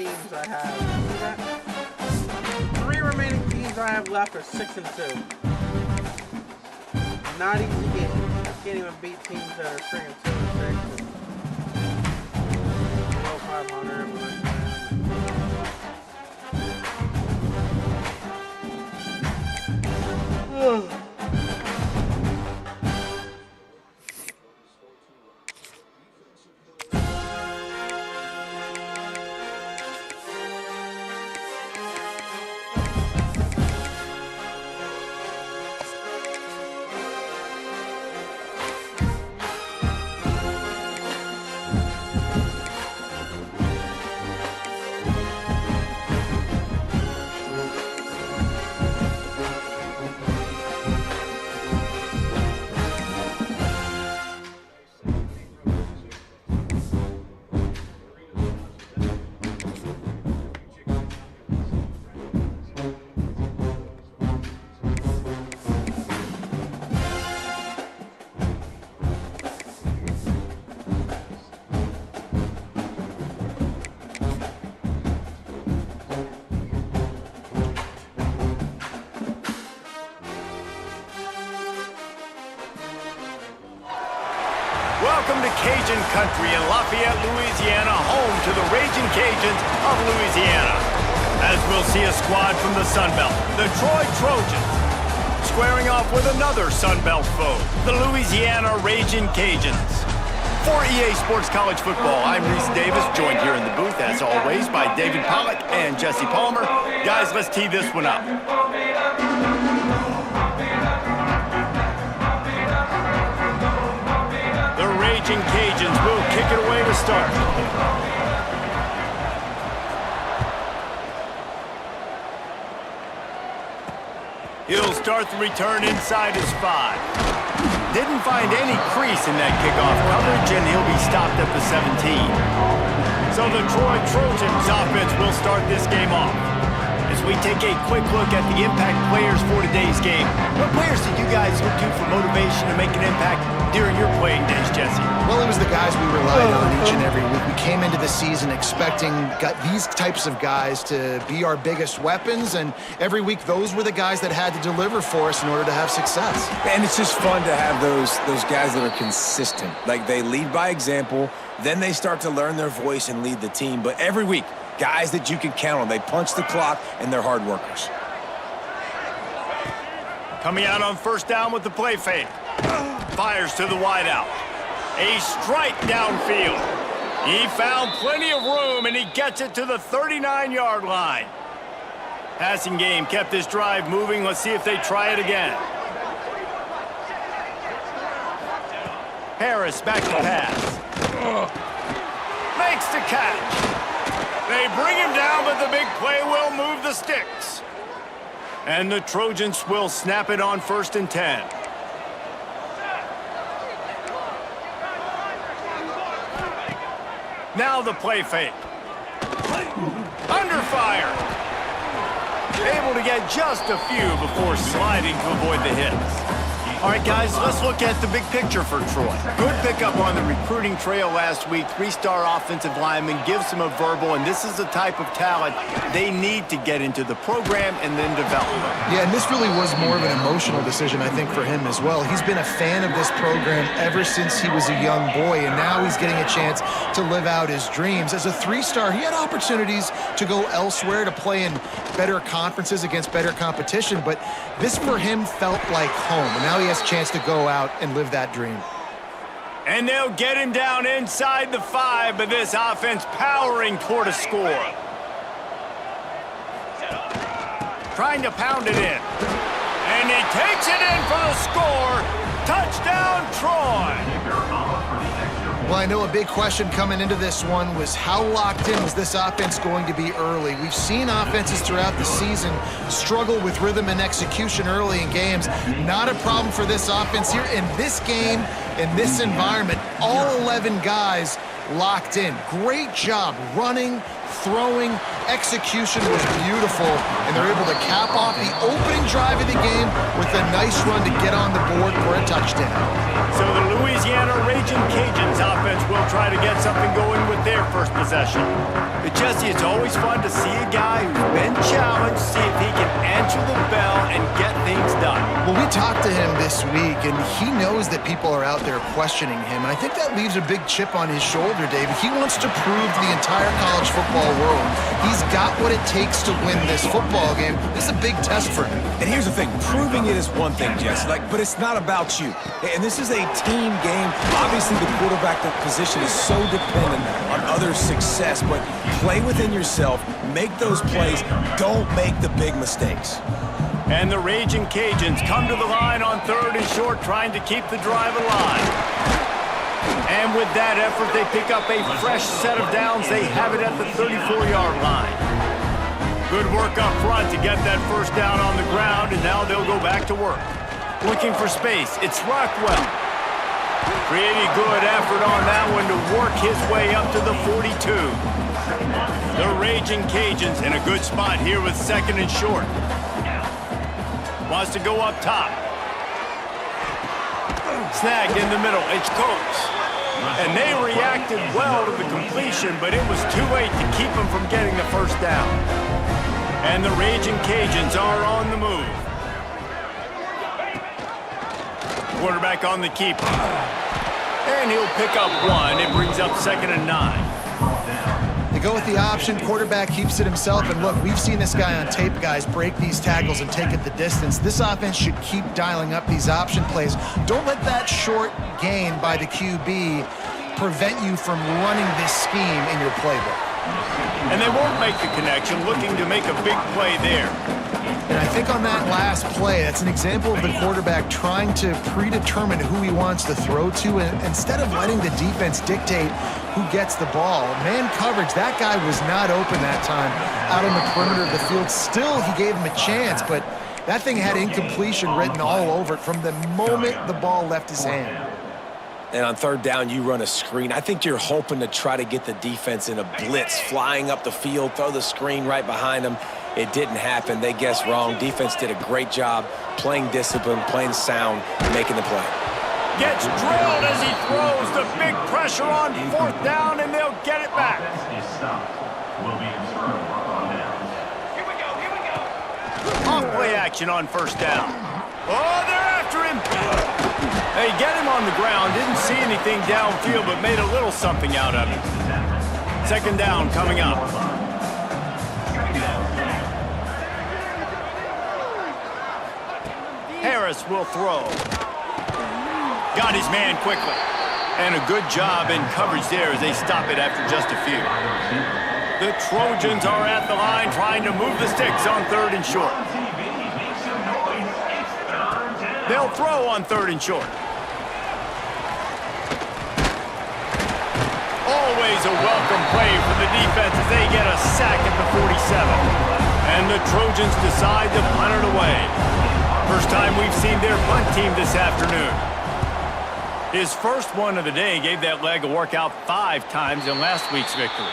teams I have. See that? 3 remaining teams I have left are 6 and 2. Not easy game. I can't even beat teams that are 3 and 2 and 6. Below 500. Ugh. Welcome to Cajun Country in Lafayette, Louisiana, home to the Raging Cajuns of Louisiana. As we'll see a squad from the Sun Belt, the Trojans, squaring off with another Sun Belt foe, the Louisiana Raging Cajuns. For EA Sports College Football, I'm Reese Davis, joined here in the booth, as always, by David Pollack and Jesse Palmer. Guys, let's tee this one up. The Raging Cajuns will kick it away to start. He'll start the return inside his 5. Didn't find any crease in that kickoff coverage, and he'll be stopped at the 17. So the Trojans offense will start this game off. As we take a quick look at the impact players for today's game, what players did you guys look to for motivation to make an impact during your playing days, Jesse? Well, it was the guys we relied on each and every week. We came into the season expecting these types of guys to be our biggest weapons, and every week those were the guys that had to deliver for us in order to have success. And it's just fun to have those guys that are consistent. Like, they lead by example, then they start to learn their voice and lead the team. But every week, guys that you can count on. They punch the clock, and they're hard workers. Coming out on first down with the play fake. Fires to the wideout. A strike downfield. He found plenty of room, and he gets it to the 39-yard line. Passing game kept this drive moving. Let's see if they try it again. Harris back to pass. Makes the catch. They bring him down, but the big play will move the sticks. And the Trojans will snap it on 1st and 10. Now the play fake. Under fire. Able to get just a few before sliding to avoid the hits. All right, guys, let's look at the big picture for Troy. Good pickup on the recruiting trail last week. 3-star offensive lineman gives them a verbal, and this is the type of talent they need to get into the program and then develop. Yeah, and this really was more of an emotional decision, I think, for him as well. He's been a fan of this program ever since he was a young boy, and now he's getting a chance to live out his dreams. As a 3-star, he had opportunities to go elsewhere, to play in better conferences against better competition, but this for him felt like home, and now he has a chance to go out and live that dream. And they'll get him down inside the 5, but this offense powering toward a score. Trying to pound it in. And he takes it in for the score. Touchdown, Troy. Well, I know a big question coming into this one was how locked in was this offense going to be early? We've seen offenses throughout the season struggle with rhythm and execution early in games. Not a problem for this offense here. In this game, in this environment, all 11 guys locked in. Great job running, throwing, execution was beautiful, and they're able to cap off the opening drive of the game with a nice run to get on the board for a touchdown. So the Louisiana Raging Cajuns offense will try to get something going with with their first possession. But Jesse, it's always fun to see a guy who's been challenged, see if he can answer the bell and get things done. Well, we talked to him this week, and he knows that people are out there questioning him. And I think that leaves a big chip on his shoulder, David. He wants to prove to the entire college football world he's got what it takes to win this football game. This is a big test for him. And here's the thing, proving it is one thing, Jesse, but it's not about you. And this is a team game. Obviously, the quarterback position is so dependent on others' success, but play within yourself, make those plays, don't make the big mistakes. And the Raging Cajuns come to the line on 3rd and short, trying to keep the drive alive. And with that effort, they pick up a fresh set of downs. They have it at the 34-yard line. Good work up front to get that first down on the ground, and now they'll go back to work. Looking for space, it's Rockwell. Pretty good effort on that one to work his way up to the 42. The Raging Cajuns in a good spot here with 2nd and short. Wants to go up top. Snagged in the middle, it's Coates. And they reacted well to the completion, but it was too late to keep them from getting the first down. And the Raging Cajuns are on the move. Quarterback on the keeper. And he'll pick up 1. It brings up 2nd and 9. They go with the option. Quarterback keeps it himself. And look, we've seen this guy on tape, guys, break these tackles and take it the distance. This offense should keep dialing up these option plays. Don't let that short gain by the QB prevent you from running this scheme in your playbook. And they won't make the connection, looking to make a big play there. And I think on that last play, that's an example of the quarterback trying to predetermine who he wants to throw to, and instead of letting the defense dictate who gets the ball. Man coverage, that guy was not open that time out on the perimeter of the field. Still, he gave him a chance, but that thing had incompletion written all over it from the moment the ball left his hand. And on 3rd down, you run a screen. I think you're hoping to try to get the defense in a blitz, flying up the field, throw the screen right behind them. It didn't happen. They guessed wrong. Defense did a great job playing discipline, playing sound, making the play. Gets drilled as he throws. The big pressure on 4th down, and they'll get it back. Off-play action on 1st down. Oh, they're after him. They get him on the ground. Didn't see anything downfield, but made a little something out of it. 2nd down coming up. Harris will throw. Got his man quickly. And a good job in coverage there as they stop it after just a few. The Trojans are at the line trying to move the sticks on 3rd and short. They'll throw on 3rd and short. Always a welcome play for the defense as they get a sack at the 47. And the Trojans decide to punt it away. First time we've seen their punt team this afternoon. His first one of the day gave that leg a workout 5 times in last week's victory.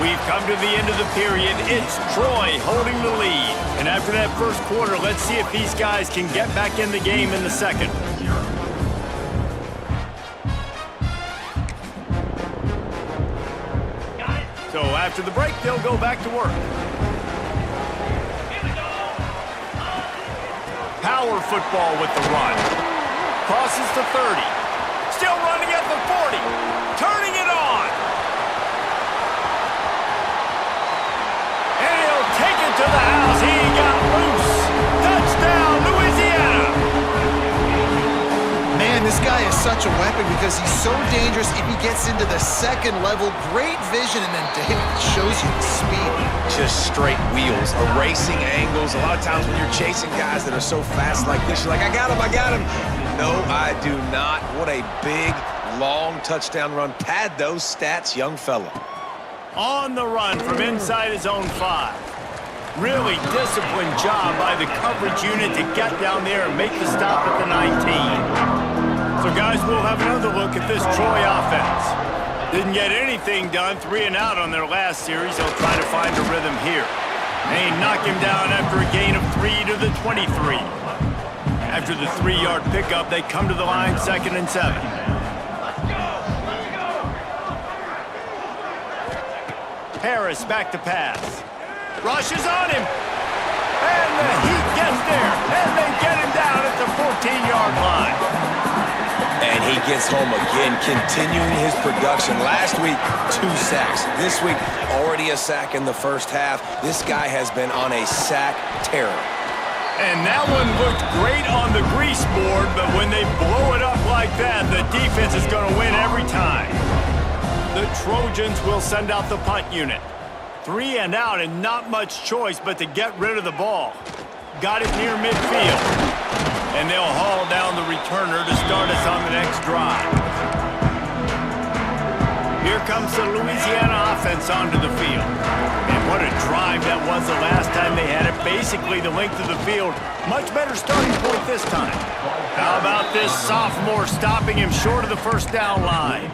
We've come to the end of the period. It's Troy holding the lead. And after that first quarter, let's see if these guys can get back in the game in the second. So after the break, they'll go back to work. Power football with the run. Crosses the 30. Still running at the 40. Turning it on. And he'll take it to the house. He got loose. Touchdown, Louisiana. Man, this guy is such a weapon because he's so dangerous if he gets into the second level. Great vision, and then David shows you the speed. Just straight wheels, erasing angles. A lot of times when you're chasing guys that are so fast like this, you're like, I got him, I got him. No, I do not. What a big, long touchdown run. Pad those stats, young fella. On the run from inside his own 5. Really disciplined job by the coverage unit to get down there and make the stop at the 19. So, guys, we'll have another look at this Troy offense. Didn't get anything done, 3 and out on their last series. They'll try to find a rhythm here. They knock him down after a gain of 3 to the 23. After the 3-yard pickup, they come to the line 2nd and 7. Harris back to pass. Rushes on him. And the Heat gets there. And they get him down at the 14-yard line. And he gets home again, continuing his production. Last week, 2 sacks. This week, already a sack in the first half. This guy has been on a sack terror. And that one looked great on the grease board, but when they blow it up like that, the defense is going to win every time. The Trojans will send out the punt unit. 3 and out and not much choice but to get rid of the ball. Got it near midfield. And they'll haul down the returner to start us on the next drive. Here comes the Louisiana offense onto the field. And what a drive that was the last time they had it. Basically the length of the field. Much better starting point this time. How about this sophomore stopping him short of the first down line?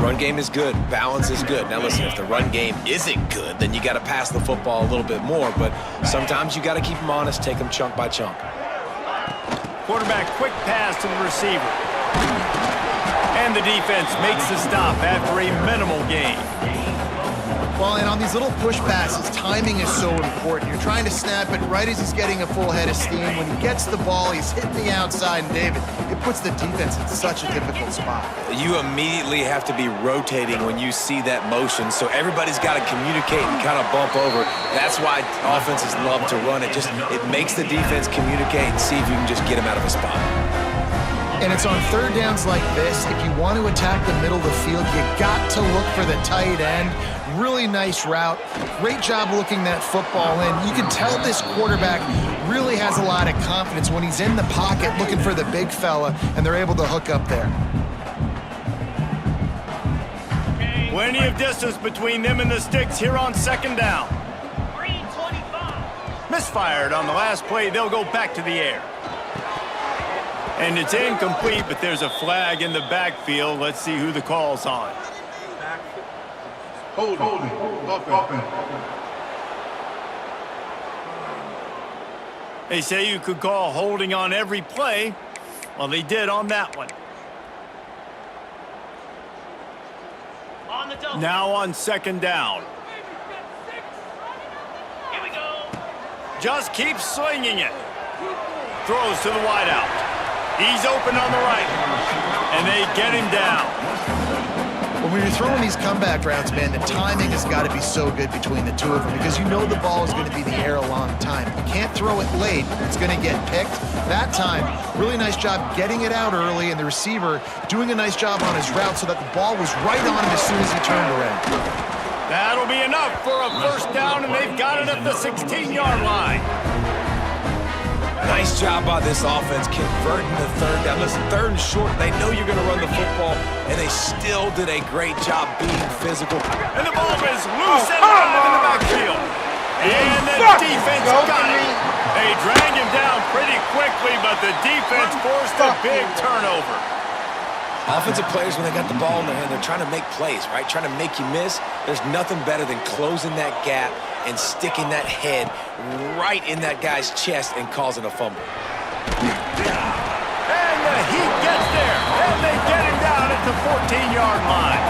Run game is good. Balance is good. Now listen, if the run game isn't good, then you got to pass the football a little bit more. But sometimes you got to keep them honest, take them chunk by chunk. Quarterback quick pass to the receiver. And the defense makes the stop after a minimal gain. Well, and on these little push passes, timing is so important. You're trying to snap it right as he's getting a full head of steam. When he gets the ball, he's hitting the outside, and David, it puts the defense in such a difficult spot. You immediately have to be rotating when you see that motion, so everybody's got to communicate and kind of bump over. That's why offenses love to run it. It makes the defense communicate and see if you can just get him out of a spot. And it's on third downs like this, if you want to attack the middle of the field, you got to look for the tight end. Really nice route. Great job looking that football in. You can tell this quarterback really has a lot of confidence when he's in the pocket looking for the big fella, and they're able to hook up there. Plenty of distance between them and the sticks here on second down. Misfired on the last play. They'll go back to the air. And it's incomplete, but there's a flag in the backfield. Let's see who the call's on. Holding. They say you could call holding on every play. Well, they did on that one. Now on second down. Here we go. Just keeps slinging it. Throws to the wideout. He's open on the right, and they get him down. Well, when you're throwing these comeback routes, man, the timing has got to be so good between the two of them because you know the ball is going to be in the air a long time. You can't throw it late. It's going to get picked. That time, really nice job getting it out early, and the receiver doing a nice job on his route so that the ball was right on him as soon as he turned around. That'll be enough for a first down, and they've got it at the 16-yard line. Nice job by this offense converting the third down. Listen, third and short, they know you're going to run the football, and they still did a great job being physical. And the ball is loose and alive in the backfield. And the defense got it. They drag him down pretty quickly, but the defense forced a big turnover. Offensive players, when they got the ball in their hand, they're trying to make plays, right? Trying to make you miss. There's nothing better than closing that gap and sticking that head right in that guy's chest and causing a fumble. And the Heat gets there, and they get him down at the 14-yard line.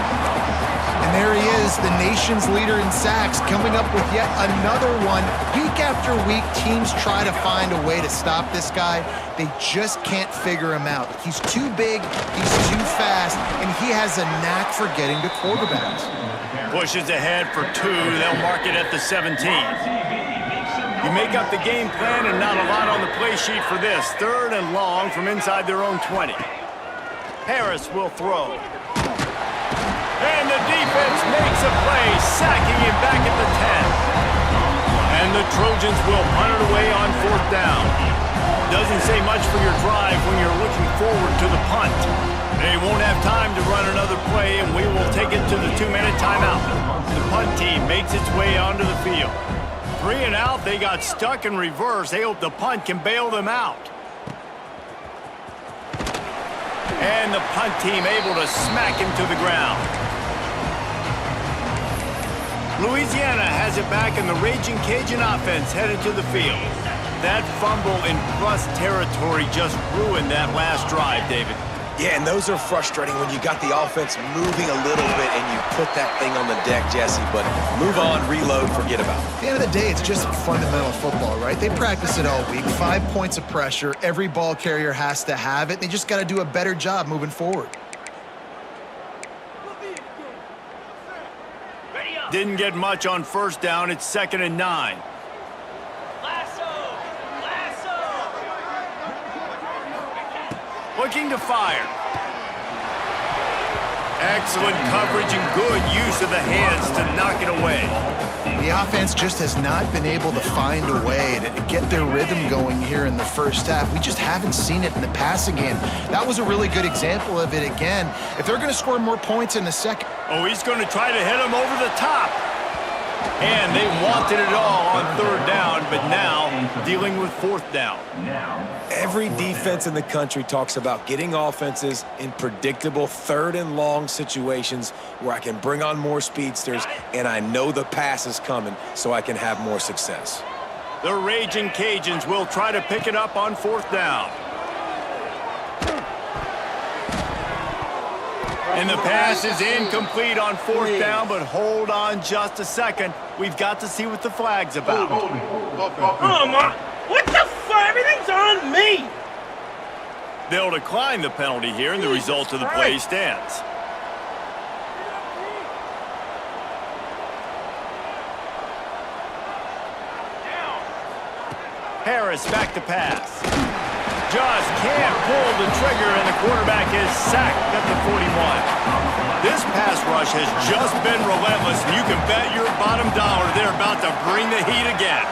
And there he is, the nation's leader in sacks, coming up with yet another one. Week after week, teams try to find a way to stop this guy. They just can't figure him out. He's too big, he's too fast, and he has a knack for getting to quarterbacks. Pushes ahead for 2. They'll mark it at the 17. You make up the game plan and not a lot on the play sheet for this. Third and long from inside their own 20. Harris will throw. And the defense makes a play, sacking him back at the 10. And the Trojans will punt it away on fourth down. Doesn't say much for your drive when you're looking forward to the punt. They won't have time to run another play, and we will take it to the 2-minute timeout. The punt team makes its way onto the field. 3 and out, they got stuck in reverse. They hope the punt can bail them out. And the punt team able to smack him to the ground. Louisiana has it back, and the Raging Cajun offense headed to the field. That fumble in plus territory just ruined that last drive, David. Yeah, and those are frustrating when you got the offense moving a little bit and you put that thing on the deck, Jesse, but move on, reload, forget about it. At the end of the day, it's just fundamental football, right? They practice it all week. 5 points of pressure. Every ball carrier has to have it. They just got to do a better job moving forward. Didn't get much on first down. It's 2nd and 9. Looking to fire. Excellent coverage and good use of the hands to knock it away. The offense just has not been able to find a way to get their rhythm going here in the first half. We just haven't seen it in the passing game. That was a really good example of it again. If they're going to score more points in the second... Oh, he's going to try to hit him over the top. And they wanted it all on 3rd down, but now dealing with 4th down. Every defense in the country talks about getting offenses in predictable 3rd and long situations where I can bring on more speedsters and I know the pass is coming so I can have more success. The Raging Cajuns will try to pick it up on 4th down. And the pass is incomplete on 4th down, but hold on just a second. We've got to see what the flag's about. Oh, my. What the fuck? Everything's on me. They'll decline the penalty here, and the result of the play stands. Harris back to pass. Just can't pull the trigger, and the quarterback is sacked at the 41. This pass rush has just been relentless, and you can bet your bottom dollar they're about to bring the heat again.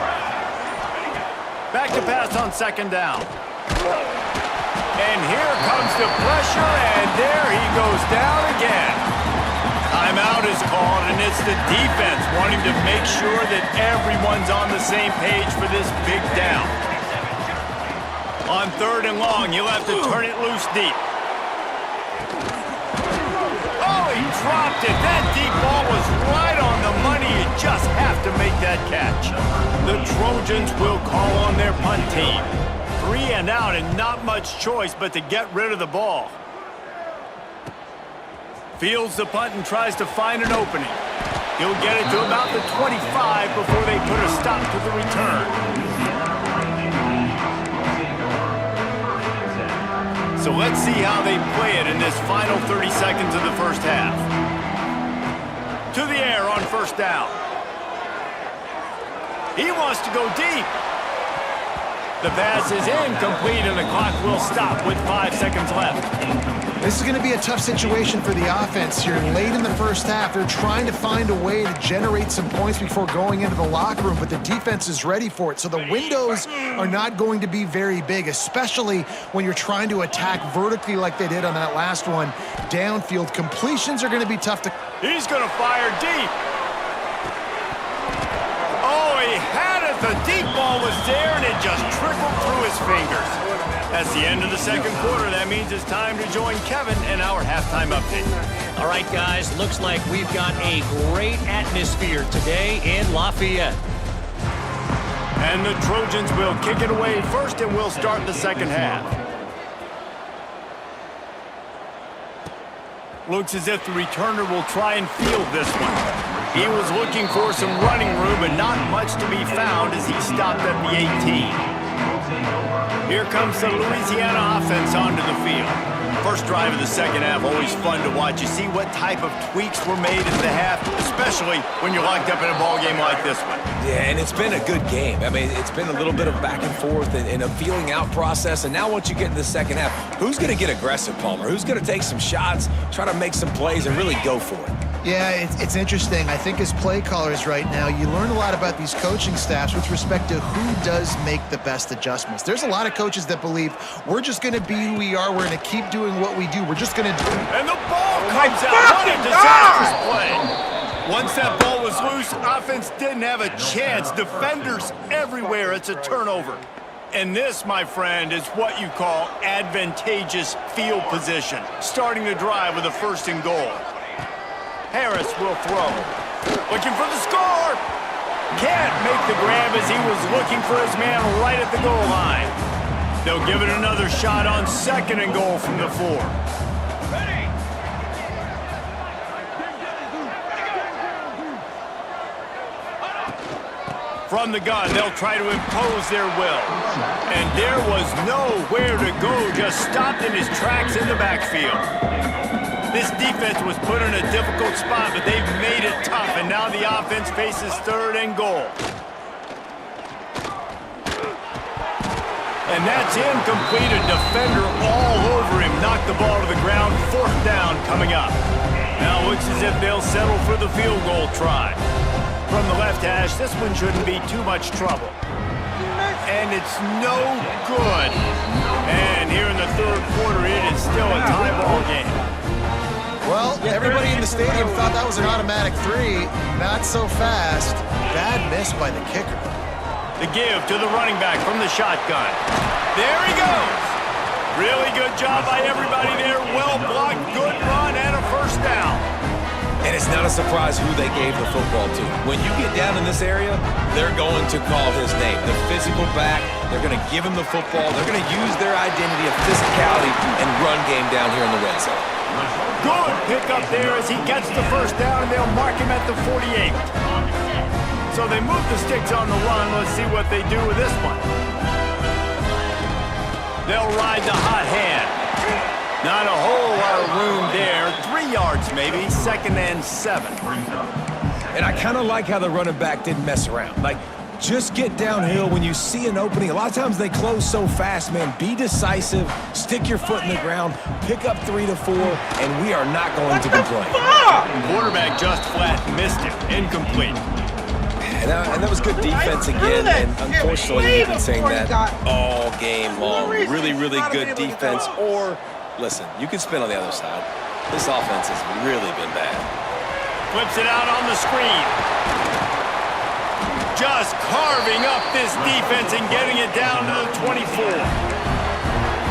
Back to pass on 2nd down. And here comes the pressure, and there he goes down again. Timeout is called, and it's the defense wanting to make sure that everyone's on the same page for this big down. On 3rd and long, you'll have to turn it loose deep. Oh, he dropped it. That deep ball was right on the money. You just have to make that catch. The Trojans will call on their punt team. 3 and out and not much choice but to get rid of the ball. Fields the punt and tries to find an opening. He'll get it to about the 25 before they put a stop to the return. So let's see how they play it in this final 30 seconds of the first half. To the air on 1st down. He wants to go deep. The pass is incomplete, and the clock will stop with 5 seconds left. This is going to be a tough situation for the offense here. Late in the first half, they're trying to find a way to generate some points before going into the locker room, but the defense is ready for it. So the windows are not going to be very big, especially when you're trying to attack vertically like they did on that last one. Downfield completions are going to be tough to... He's going to fire deep. Oh, he had it. The deep ball was there, and it just trickled through his fingers. That's the end of the 2nd quarter. That means it's time to join Kevin in our halftime update. All right, guys, looks like we've got a great atmosphere today in Lafayette. And the Trojans will kick it away first, and we'll start the 2nd half. Looks as if the returner will try and field this one. He was looking for some running room, but not much to be found as he stopped at the 18. Here comes the Louisiana offense onto the field. First drive of the 2nd half, always fun to watch. You see what type of tweaks were made in the half, especially when you're locked up in a ball game like this one. Yeah, and it's been a good game. I mean, it's been a little bit of back and forth and a feeling out process. And now once you get in the 2nd half, who's going to get aggressive, Palmer? Who's going to take some shots, try to make some plays, and really go for it? Yeah, it's interesting. I think as play callers right now, you learn a lot about these coaching staffs with respect to who does make the best adjustments. There's a lot of coaches that believe we're just going to be who we are. We're going to keep doing what we do. We're just going to do it. And the ball comes out. What a disastrous play. Once that ball was loose, offense didn't have a chance. Defenders everywhere. It's a turnover. And this, my friend, is what you call advantageous field position. Starting the drive with a 1st and goal. Harris will throw. Looking for the score. Can't make the grab as he was looking for his man right at the goal line. They'll give it another shot on 2nd and goal from the 4. From the gun, they'll try to impose their will. And there was nowhere to go, just stopped in his tracks in the backfield. This defense was put in a difficult spot, but they've made it tough, and now the offense faces 3rd and goal. And that's incomplete. A defender all over him. Knocked the ball to the ground. 4th down coming up. Now it looks as if they'll settle for the field goal try. From the left hash, this one shouldn't be too much trouble. And it's no good. And here in the 3rd quarter, it is still a tie ball game. Well, everybody in the stadium thought that was an automatic 3. Not so fast. Bad miss by the kicker. The give to the running back from the shotgun. There he goes. Really good job by everybody there. Well blocked, good run, and a 1st down. And it's not a surprise who they gave the football to. When you get down in this area, they're going to call his name. The physical back, they're going to give him the football. They're going to use their identity of physicality and run game down here in the red zone. Good pick up there as he gets the 1st down, and they'll mark him at the 48. So they move the sticks on the run. Let's see what they do with this one. They'll ride the hot hand. Not a whole lot of room there. 3 yards maybe, 2nd and 7. And I kind of like how the running back didn't mess around. Like, just get downhill when you see an opening. A lot of times they close so fast, man. Be decisive, stick your foot in the ground, pick up 3 to 4, and we are not going to complain. Quarterback just flat missed it. Incomplete. And that was good defense again, and unfortunately you've been saying that all game long. Really, really good defense, or, listen, you can spin on the other side. This offense has really been bad. Flips it out on the screen. Just carving up this defense and getting it down to the 24.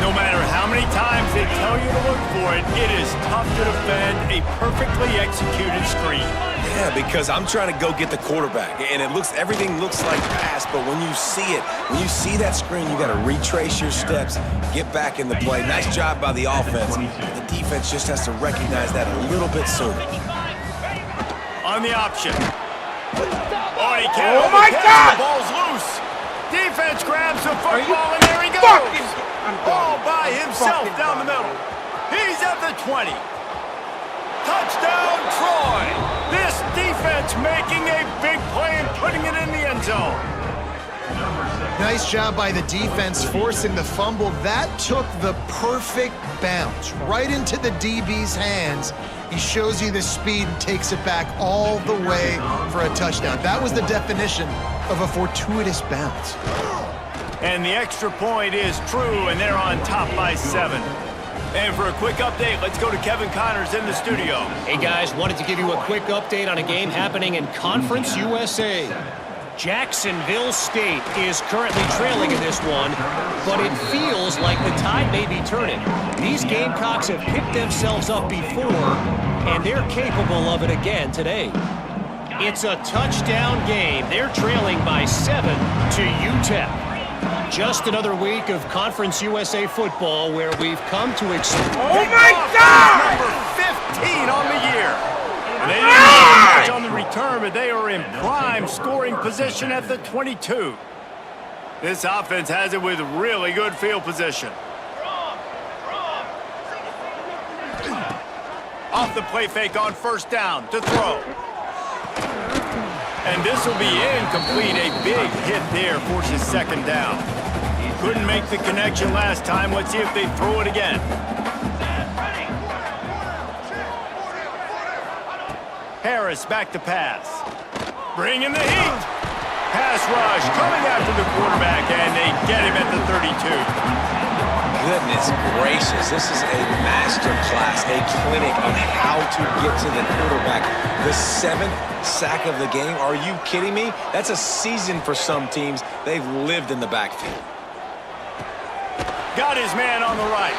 No matter how many times they tell you to look for it, it is tough to defend a perfectly executed screen. Yeah, because I'm trying to go get the quarterback, and everything looks like pass, but when you see it, when you see that screen, you got to retrace your steps, get back in the play. Nice job by the offense. The defense just has to recognize that a little bit sooner. On the option. Oh, he can't. Oh, my God! The ball's loose. Defense grabs the football, and there he goes. All by himself down the middle. He's at the 20. Touchdown, Troy. This defense making a big play and putting it in the end zone. Nice job by the defense forcing the fumble. That took the perfect bounce right into the DB's hands. He shows you the speed and takes it back all the way for a touchdown. That was the definition of a fortuitous bounce. And the extra point is true, and they're on top by 7. And for a quick update, let's go to Kevin Connors in the studio. Hey, guys, wanted to give you a quick update on a game happening in Conference USA. Jacksonville State is currently trailing in this one, but it feels like the tide may be turning. These Gamecocks have picked themselves up before, and they're capable of it again today. It's a touchdown game. They're trailing by 7 to UTEP. Just another week of Conference USA football where we've come to expect. Oh my God! Number 15 on the year. And they didn't get much on the return, but they are in prime scoring position at the 22. This offense has it with really good field position. Off the play fake on 1st down to throw. And this will be incomplete. A big hit there forces 2nd down. Couldn't make the connection last time. Let's see if they throw it again. Harris back to pass. Bringing the heat. Pass rush coming after the quarterback, and they get him at the 32. Goodness gracious, this is a master class, a clinic on how to get to the quarterback. The 7th sack of the game, are you kidding me? That's a season for some teams. They've lived in the backfield. Got his man on the right.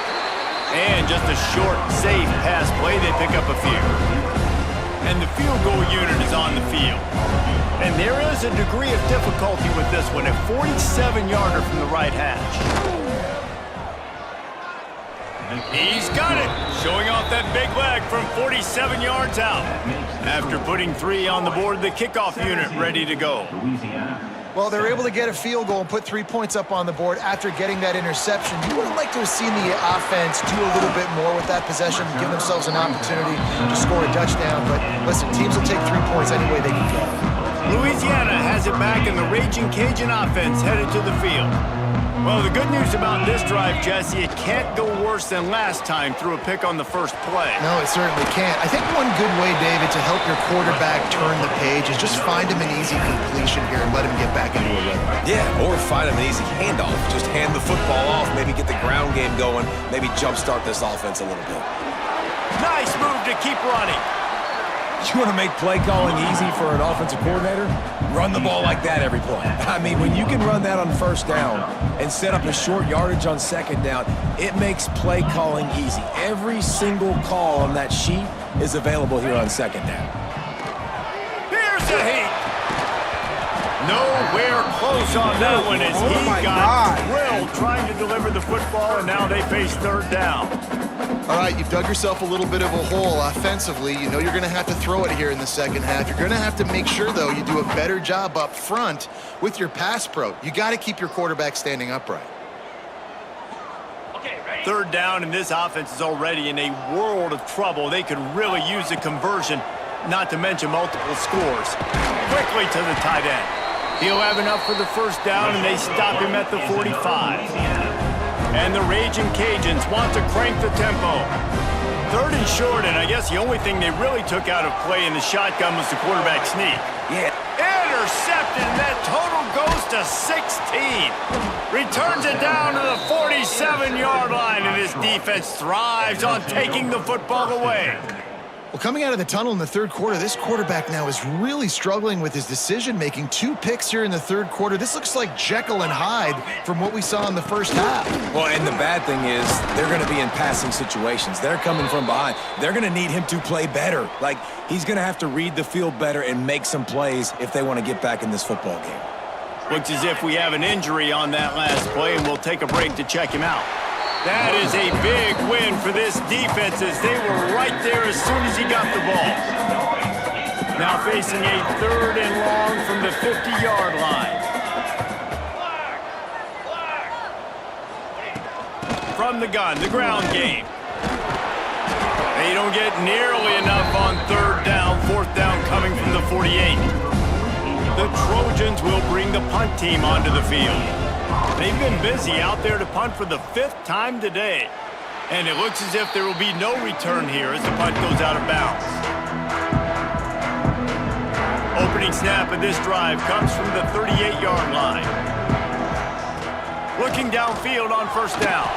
And just a short, safe pass play, they pick up a few. And the field goal unit is on the field. And there is a degree of difficulty with this one, a 47-yarder from the right hash. He's got it, showing off that big leg from 47 yards out. After putting 3 on the board, the kickoff unit ready to go. Well, they're able to get a field goal and put 3 points up on the board after getting that interception. You would have liked to have seen the offense do a little bit more with that possession, give themselves an opportunity to score a touchdown. But listen, teams will take 3 points any way they can get it. Louisiana has it back, and the Raging Cajun offense headed to the field. Well, the good news about this drive, Jesse, it can't go worse than last time through a pick on the first play. No, it certainly can't. I think one good way, David, to help your quarterback turn the page is just find him an easy completion here and let him get back into a rhythm. Yeah, or find him an easy handoff. Just hand the football off, maybe get the ground game going, maybe jumpstart this offense a little bit. Nice move to keep running. You want to make play calling easy for an offensive coordinator? Run the ball like that every play. I mean, when you can run that on first down and set up a short yardage on second down, it makes play calling easy. Every single call on that sheet is available here on second down. Here's the heat. Nowhere close on that one as he got drilled trying to deliver the football, and now they face third down. All right, you've dug yourself a little bit of a hole offensively. You know you're going to have to throw it here in the second half. You're going to have to make sure, though, you do a better job up front with your pass pro. You got to keep your quarterback standing upright. Third down, and this offense is already in a world of trouble. They could really use a conversion, not to mention multiple scores. Quickly to the tight end. He'll have enough for the first down, and they stop him at the 45. And the Raging Cajuns want to crank the tempo. Third and short, and I guess the only thing they really took out of play in the shotgun was the quarterback sneak. Yeah. Intercepted, and that total goes to 16. Returns it down to the 47-yard line, and his defense thrives on taking the football away. Well, coming out of the tunnel in the third quarter, this quarterback now is really struggling with his decision-making. 2 picks here in the third quarter. This looks like Jekyll and Hyde from what we saw in the first half. Well, and the bad thing is they're going to be in passing situations. They're coming from behind. They're going to need him to play better. Like, he's going to have to read the field better and make some plays if they want to get back in this football game. Looks as if we have an injury on that last play, and we'll take a break to check him out. That is a big win for this defense as they were right there as soon as he got the ball. Now facing a third and long from the 50-yard line. From the gun, the ground game. They don't get nearly enough on third down, fourth down coming from the 48. The Trojans will bring the punt team onto the field. They've been busy out there to punt for the 5th time today. And it looks as if there will be no return here as the punt goes out of bounds. Opening snap of this drive comes from the 38-yard line. Looking downfield on first down.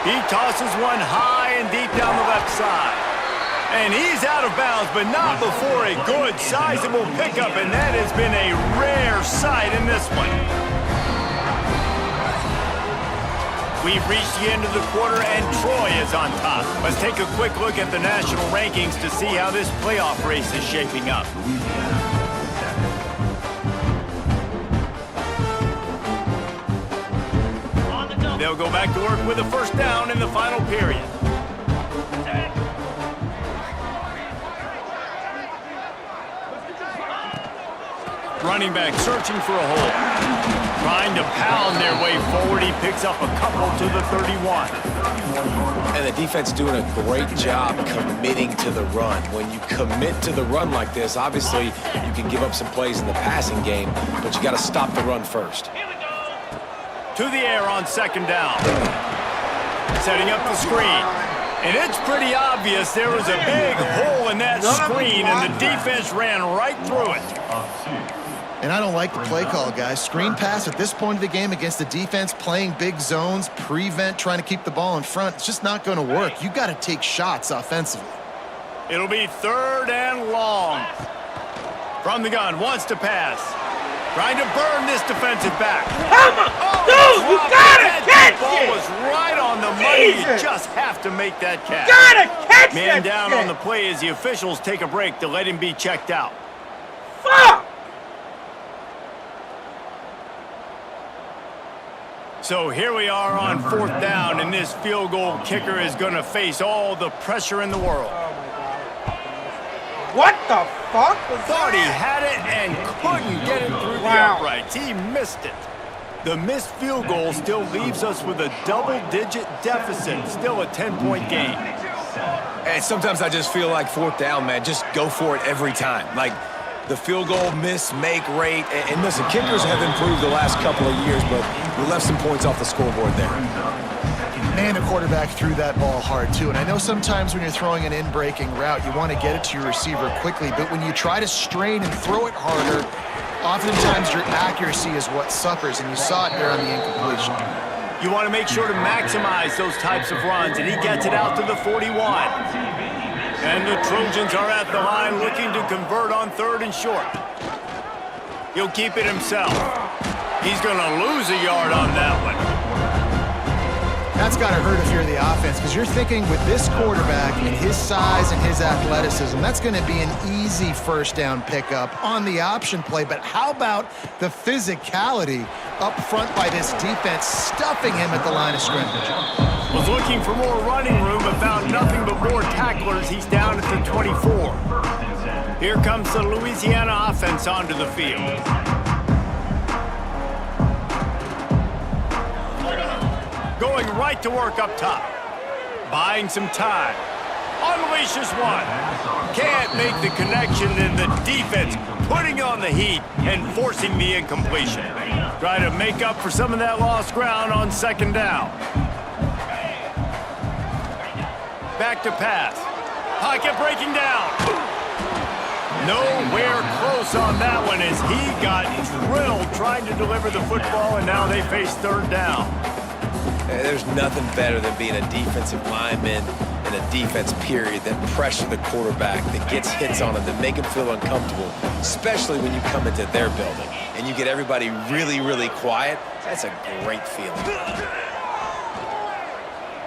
He tosses one high and deep down the left side. And he's out of bounds, but not before a good, sizable pickup, and that has been a rare sight in this one. We've reached the end of the quarter, and Troy is on top. Let's take a quick look at the national rankings to see how this playoff race is shaping up. They'll go back to work with a first down in the final period. Running back searching for a hole. Trying to pound their way forward. He picks up a couple to the 31. And the defense doing a great job committing to the run. When you commit to the run like this, obviously you can give up some plays in the passing game, but you got to stop the run first. To the air on second down. Setting up the screen. And it's pretty obvious there was a big hole in that screen, and the defense ran right through it. And I don't like the play call, guys. Screen pass at this point of the game against the defense playing big zones, prevent, trying to keep the ball in front. It's just not going to work. You got to take shots offensively. It'll be third and long. From the gun, wants to pass. Trying to burn this defensive back. Come on! Dude, you gotta catch it! The ball was right on the money. You just have to make that catch. Gotta catch it! Man down on the play as the officials take a break to let him be checked out. Fuck! So here we are on 4th down, and this field goal kicker is going to face all the pressure in the world. What the fuck was Thought he that? had it and couldn't get it through the Wow. uprights. He missed it. The missed field goal still leaves us with a double-digit deficit, still a 10-point game. And sometimes I just feel like 4th down, man, just go for it every time. Like, the field goal miss-make rate. And listen, kickers have improved the last couple of years, but we left some points off the scoreboard there. Man, the quarterback threw that ball hard, too. And I know sometimes when you're throwing an in-breaking route, you want to get it to your receiver quickly. But when you try to strain and throw it harder, oftentimes your accuracy is what suffers. And you saw it there on the incompletion. You want to make sure to maximize those types of runs, and he gets it out to the 41. And the Trojans are at the line looking to convert on 3rd and short. He'll keep it himself. He's going to lose a yard on that one. That's got to hurt if you're the offense, because you're thinking with this quarterback and his size and his athleticism, that's going to be an easy 1st down pickup on the option play. But how about the physicality up front by this defense, stuffing him at the line of scrimmage? Was looking for more running room, but found nothing but more tacklers. He's down at the 24. Here comes the Louisiana offense onto the field. Going right to work up top. Buying some time. Unleashes one. Can't make the connection, and the defense putting on the heat and forcing the incompletion. Try to make up for some of that lost ground on 2nd down. Back to pass. Pocket breaking down. Nowhere close on that one as he got drilled trying to deliver the football, and now they face 3rd down. There's nothing better than being a defensive lineman in a defense period that pressure the quarterback, that gets hits on him, that make him feel uncomfortable, especially when you come into their building and you get everybody really, really quiet. That's a great feeling.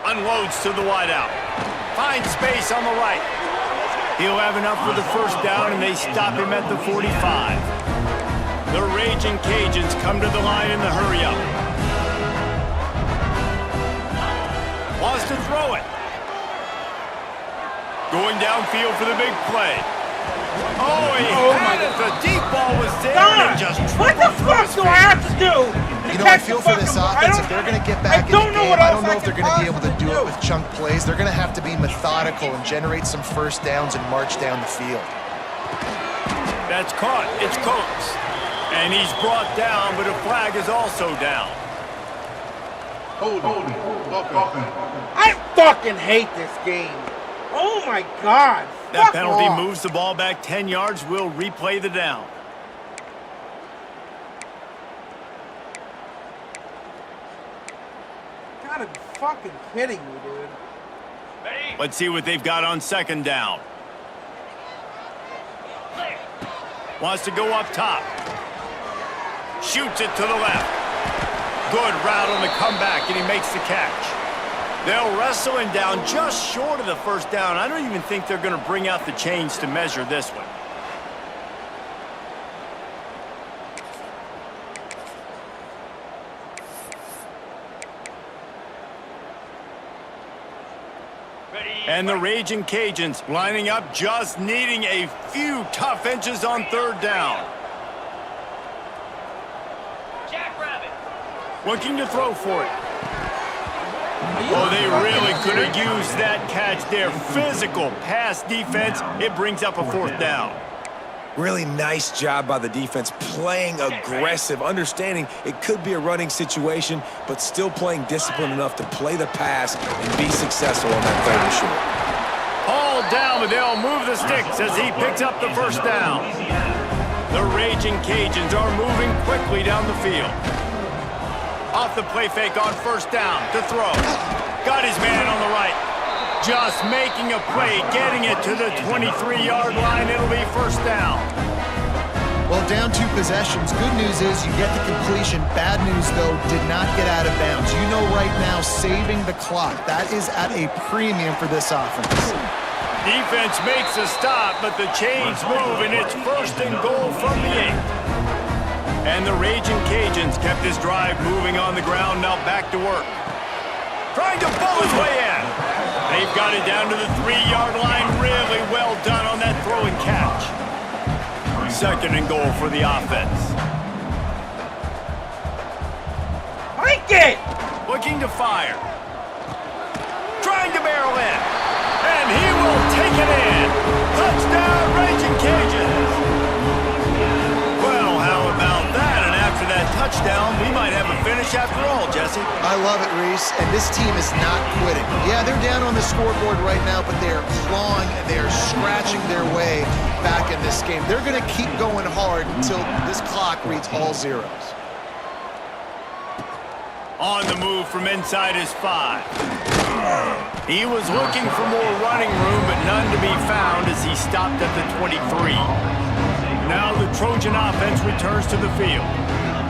Unloads to the wideout. Finds space on the right. He'll have enough for the 1st down, and they stop him at the 45. The Raging Cajuns come to the line in the hurry-up. Wants to throw it. Going downfield for the big play. Oh, he had it. The deep ball was there, and it just What the fuck do I have to do? You know, I feel for this offense, if they're going to get back in the game, I don't know if they're going to be able to do it with chunk plays. They're going to have to be methodical and generate some 1st downs and march down the field. That's caught. It's Coates. And he's brought down, but a flag is also down. I fucking hate this game. Oh my God. That Fuck penalty off. moves the ball back 10 yards. We'll replay the down. You gotta be fucking kidding me, dude. Let's see what they've got on 2nd down. Wants to go up top. Shoots it to the left. Good route on the comeback, and he makes the catch. They'll wrestle him down just short of the 1st down. I don't even think they're going to bring out the chains to measure this one. And the Raging Cajuns lining up, just needing a few tough inches on 3rd down. Looking to throw for it. Oh, they really could have used that catch there. Physical pass defense. It brings up a 4th down. Really nice job by the defense, playing aggressive, understanding it could be a running situation, but still playing disciplined enough to play the pass and be successful on that 3rd and short. All down, but they'll move the sticks as he picks up the 1st down. The Raging Cajuns are moving quickly down the field. Off the play fake on 1st down to throw. Got his man on the right. Just making a play, getting it to the 23-yard line. It'll be 1st down. Well, down 2 possessions. Good news is you get the completion. Bad news, though, did not get out of bounds. You know right now, saving the clock, that is at a premium for this offense. Defense makes a stop, but the chains move, and it's 1st and goal from the 8. And the Raging Cajuns kept this drive moving on the ground, now back to work. Trying to pull his way in. They've got it down to the 3-yard line. Really well done on that throw and catch. 2nd and goal for the offense. Hike it! Looking to fire. Trying to barrel in. And he will take it in. Touchdown, Raging Cajuns. Well, how about that? And after that touchdown, we might have a finish after all, Jesse. I love it, Reese, and this team is not quitting. Yeah, they're down on the scoreboard right now, but they are clawing and they are scratching their way back in this game. They're going to keep going hard until this clock reads all zeros. On the move from inside his 5. He was looking for more running room, but none to be found as he stopped at the 23. Now the Trojan offense returns to the field.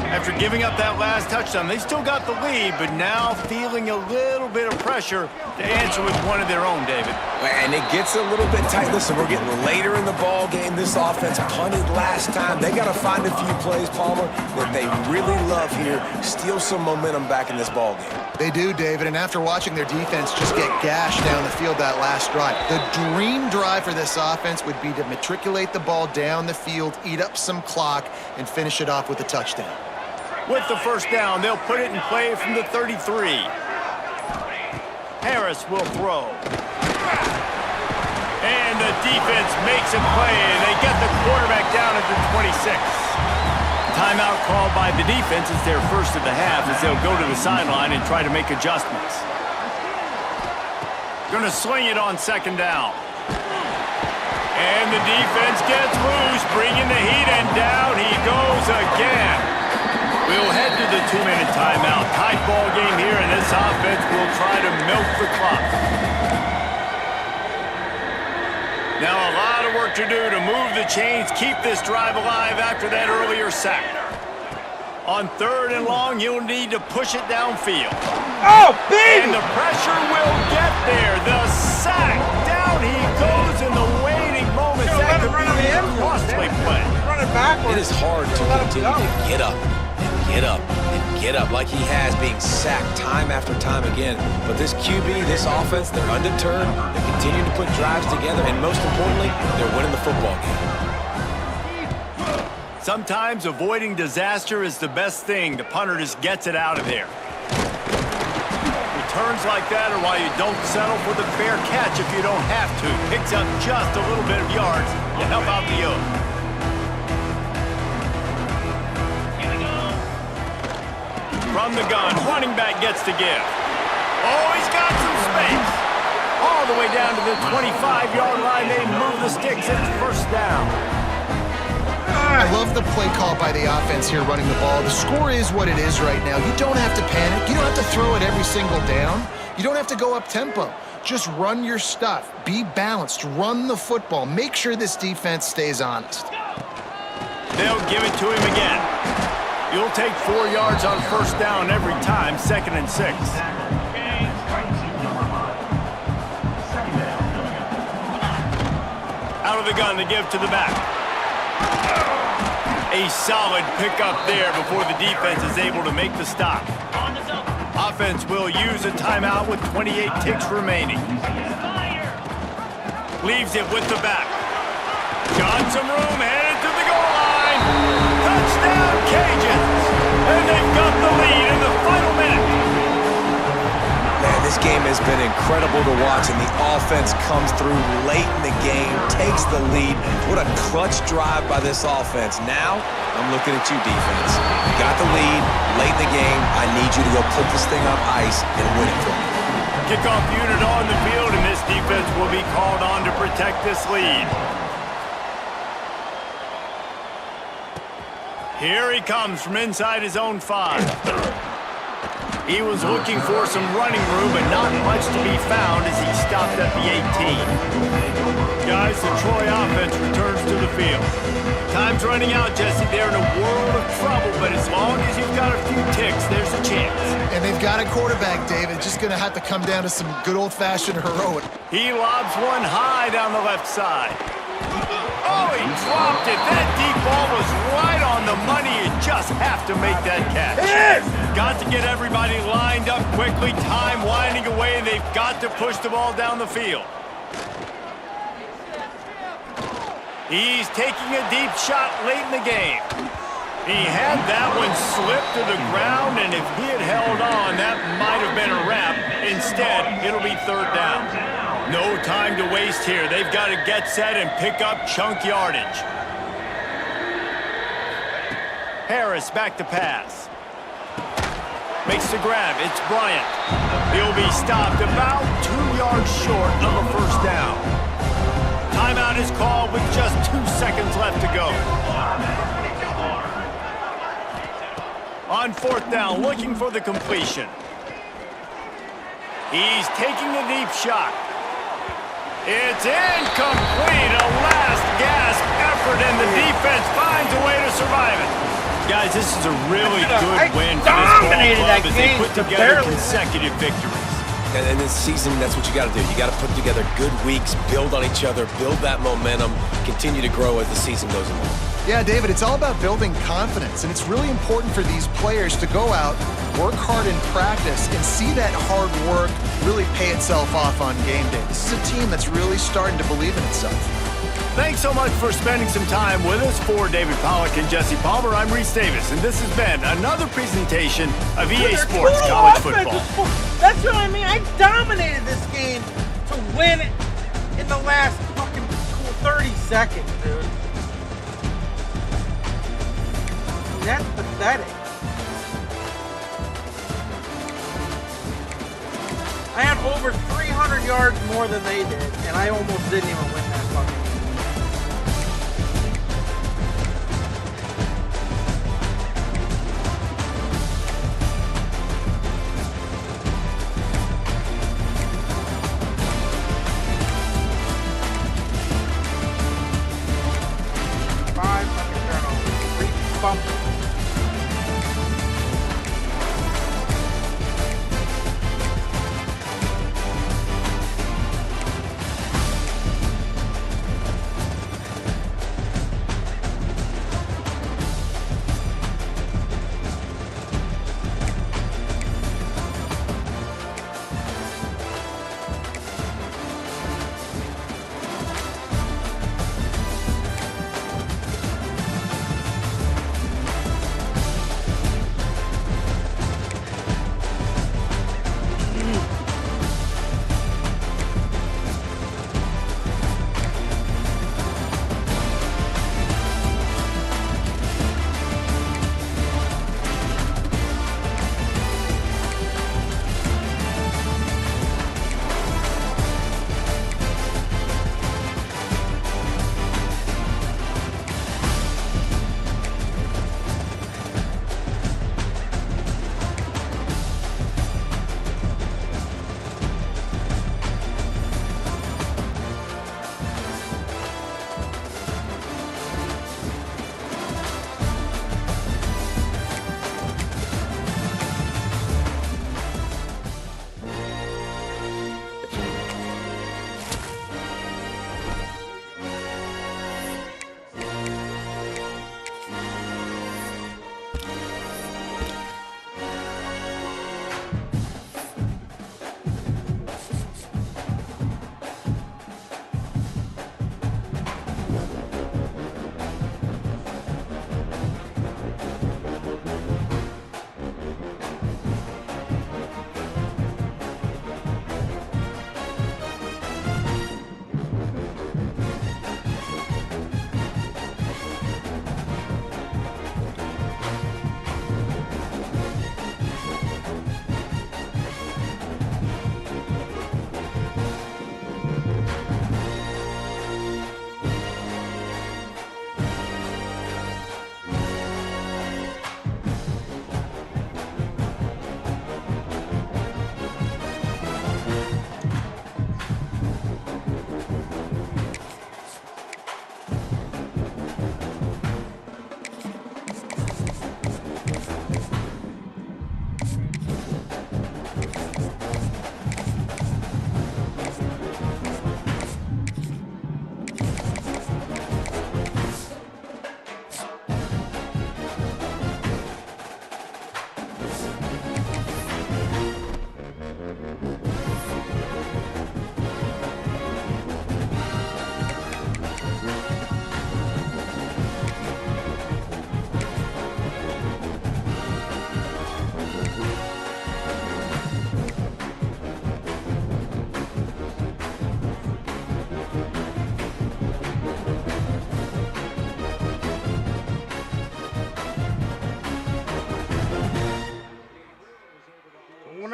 After giving up that last touchdown, they still got the lead, but now feeling a little bit of pressure to answer with one of their own, David. And it gets a little bit tight. Listen, we're getting later in the ball game. This offense punted last time. They got to find a few plays, Palmer, that they really love here. Steal some momentum back in this ball game. They do, David, and after watching their defense just get gashed down the field that last drive, the dream drive for this offense would be to matriculate the ball down the field, eat up some clock, and finish it off with a touchdown. With the 1st down, they'll put it in play from the 33. Harris will throw. And the defense makes a play. They get the quarterback down at the 26. Timeout called by the defense is their first of the half as they'll go to the sideline and try to make adjustments. Gonna sling it on 2nd down. And the defense gets loose, bringing the heat, and down he goes again. We'll head to the 2-minute timeout. Tight ball game here, and this offense will try to milk the clock. Now a lot of work to do to move the chains, keep this drive alive after that earlier sack. On 3rd and long, you'll need to push it downfield. Oh, baby! And the pressure will get there. The sack. Down he goes in the waiting moments. That could be a costly play. Running backwards. It is hard to continue to get up and get up like he has, being sacked time after time again. But this QB, this offense, they're undeterred. They're continuing to put drives together, and most importantly, they're winning the football game. Sometimes avoiding disaster is the best thing. The punter just gets it out of there. Returns like that are why you don't settle for the fair catch if you don't have to. Picks up just a little bit of yards to help out the yoke. From the gun, running back gets to give. Oh, he's got some space. All the way down to the 25-yard line. They move the sticks. It's 1st down. I love the play call by the offense here running the ball. The score is what it is right now. You don't have to panic. You don't have to throw it every single down. You don't have to go up tempo. Just run your stuff. Be balanced. Run the football. Make sure this defense stays honest. They'll give it to him again. You'll take 4 yards on 1st down every time, 2nd and 6. Out of the gun to give to the back. A solid pickup there before the defense is able to make the stop. Offense will use a timeout with 28 ticks remaining. Leaves it with the back. Got some room, headed to the goal line. Touchdown, Cajuns! And they've got the lead in the final minute. Man, this game has been incredible to watch, and the offense comes through late in the game, takes the lead. What a clutch drive by this offense. Now, I'm looking at you, defense. You got the lead late in the game. I need you to go put this thing on ice and win it for me. Kickoff unit on the field, and this defense will be called on to protect this lead. Here he comes from inside his own 5. He was looking for some running room, but not much to be found as he stopped at the 18. Guys, the Troy offense returns to the field. Time's running out, Jesse. They're in a world of trouble, but as long as you've got a few ticks, there's a chance. And they've got a quarterback, David. Just going to have to come down to some good old-fashioned heroic. He lobs one high down the left side. Oh, he dropped it. That deep ball was right on the money. You just have to make that catch. Got to get everybody lined up quickly. Time winding away. They've got to push the ball down the field. He's taking a deep shot late in the game. He had that one slip to the ground, and if he had held on, that might have been a wrap. Instead, it'll be third down. No time to waste here. They've got to get set and pick up chunk yardage. Harris back to pass. Makes the grab. It's Bryant. He'll be stopped about 2 yards short of a first down. Timeout is called with just 2 seconds left to go. On fourth down, looking for the completion. He's taking a deep shot. It's incomplete. A last gasp effort, and the defense finds a way to survive it. Guys, this is a really good win for this ball club as they put together consecutive victories. And in this season, that's what you got to do. You got to put together good weeks, build on each other, build that momentum, continue to grow as the season goes along. Yeah, David, it's all about building confidence, and it's really important for these players to go out, work hard in practice, and see that hard work really pay itself off on game day. This is a team that's really starting to believe in itself. Thanks so much for spending some time with us. For David Pollack and Jesse Palmer, I'm Reese Davis, and this has been another presentation of EA Sports College Football. That's what I mean. I dominated this game to win it in the last fucking 30 seconds, dude. That's pathetic. I had over 300 yards more than they did, and I almost didn't even win that fucking game.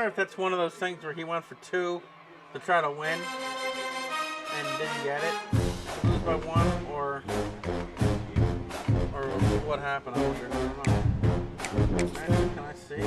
wonder if that's one of those things where he went for 2 to try to win and didn't get it. Lose by 1, or what happened? I wonder. I don't know. Actually, can I see?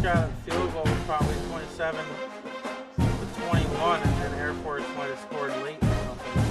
Got a field goal probably 27 to 21, and then Air Force might have scored late or something.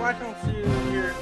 I don't see you here